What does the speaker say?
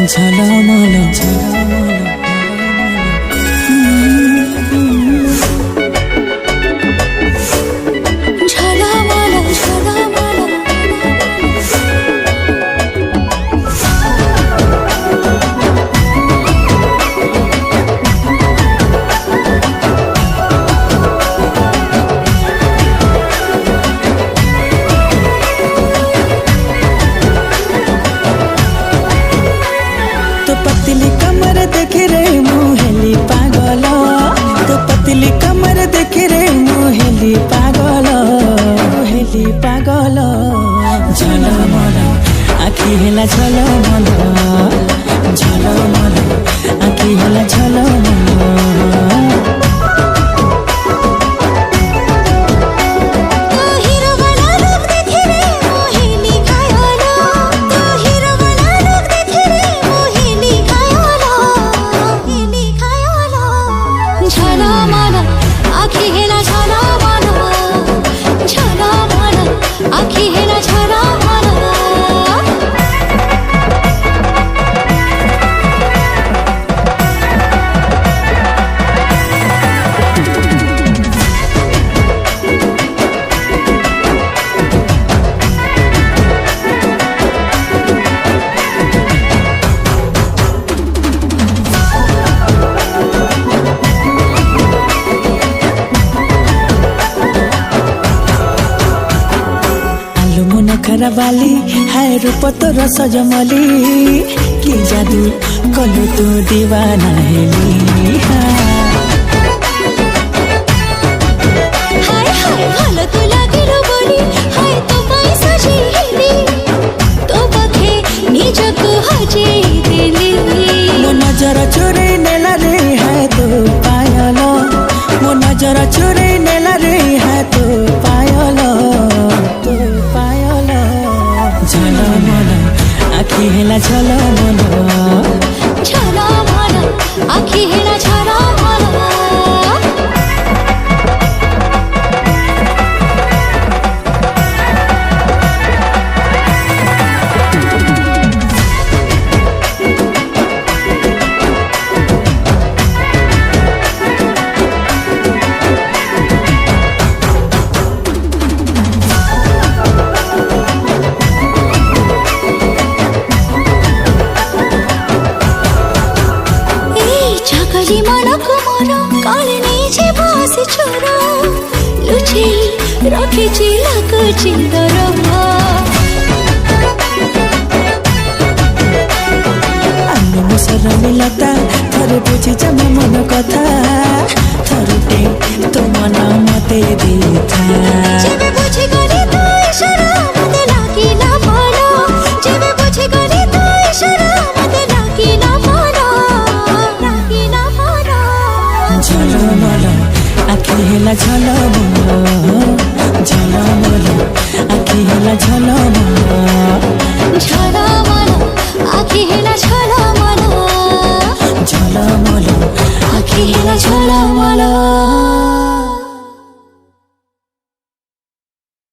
ঝলমল पतली कमर देखे रे मुहेली पागल तो पतली कमर देखे रे मुहेली पागल झलमल आखि हेला झलमल झलमल आखि हेला झलमल बाली है रूप तोर सजमली कि जादू कलु तू दीवाना हेली ভালো তো লাগিল বলি হায় তোমায় সাজিয়ে তো পাখে নিজকে হাজিয়ে দিলি মো নজর চুরে নেলা রে হ্যাঁ তো পায়ল মো নজর চুরে নেলা রে হ্যাঁ তো পায়ল झलमल आखि हेला झलमल झलमल आखि हेला झलमल रखेছি লাগুছি দরমা আমি মুসর মিলতা থরে বুঝি জমা মন কথা থরুটে তো মন মতে দিথা যেবে বুঝি গলি তো ইশারা মতে লাগিলা ভালো যেবে বুঝি গলি তো ইশারা মতে লাগিলা ভালো झलमल आखि हेला झलमल